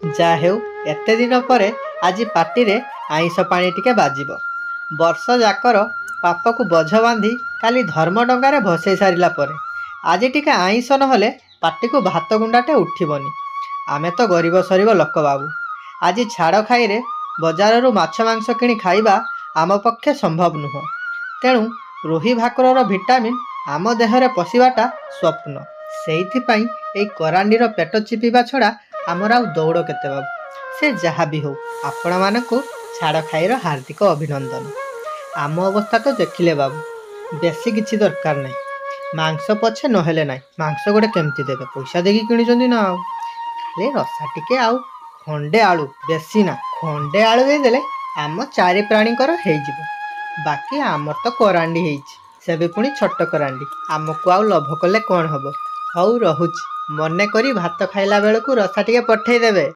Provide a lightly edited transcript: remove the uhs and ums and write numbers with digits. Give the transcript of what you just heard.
ଯାହା ହେଉ ଏତେ ଦିନ ପରେ ଆଜି ପାଟିରେ ଆଇଁଷ ପାଣି ଟିକେ ବାଜିବ। ବର୍ଷ ଯାକର ପାପକୁ ବୋଝ ବାନ୍ଧି କାଲି ଧର୍ମ ଡଙ୍ଗାରେ ଭସେଇ ସାରିଲା ପରେ ଆଜି ଟିକେ ଆଇଁଷ ନହେଲେ ପାଟିକୁ ଭାତ ଗୁଣ୍ଡାଟେ ଉଠିବନି। ଆମେ ତ ଗରିବ ସରିବ ଲୋକ ବାବୁ। ଆଜି ଛାଡ଼ ଖାଇରେ ବଜାରରୁ ମାଛ ମାଂସ କିଣି ଖାଇବା ଆମ ପକ୍ଷେ ସମ୍ଭବ ନୁହଁ। ତେଣୁ ରୋହି ଭାକୁରର ଭିଟାମିନ୍ ଆମ ଦେହରେ ପଶିବାଟା ସ୍ୱପ୍ନ। ସେଇଥିପାଇଁ ଏଇ କରାଣ୍ଡିର ପେଟ ଚିପିବା ଛଡ଼ା ଆମର ଆଉ ଦୌଡ଼ କେତେ ବାବୁ। ସେ ଯାହା ବି ହଉ ଆପଣମାନଙ୍କୁ ଛାଡ଼ ଖାଇର ହାର୍ଦ୍ଦିକ ଅଭିନନ୍ଦନ। ଆମ ଅବସ୍ଥା ତ ଦେଖିଲେ ବାବୁ, ବେଶୀ କିଛି ଦରକାର ନାହିଁ। ମାଂସ ପଛେ ନହେଲେ ନାହିଁ, ମାଂସ ଗୋଟେ କେମିତି ଦେବେ, ପଇସା ଦେଇକି କିଣିଛନ୍ତି ନା ଆଉ। ଖାଲି ରସା ଟିକେ ଆଉ ଖଣ୍ଡେ ଆଳୁ, ବେଶୀ ନା ଖଣ୍ଡେ ଆଳୁ ଦେଇଦେଲେ ଆମ ଚାରି ପ୍ରାଣୀଙ୍କର ହେଇଯିବ। ବାକି ଆମର ତ କରାଣ୍ଡି ହେଇଛି, ସେ ବି ପୁଣି ଛୋଟ କରାଣ୍ଡି। ଆମକୁ ଆଉ ଲୋଭ କଲେ କ'ଣ ହବ। ହଉ ରହୁଛି, ମନେ କରି ଭାତ ଖାଇଲା ବେଳକୁ ରସା ଟିକେ ପଠେଇ ଦେବେ।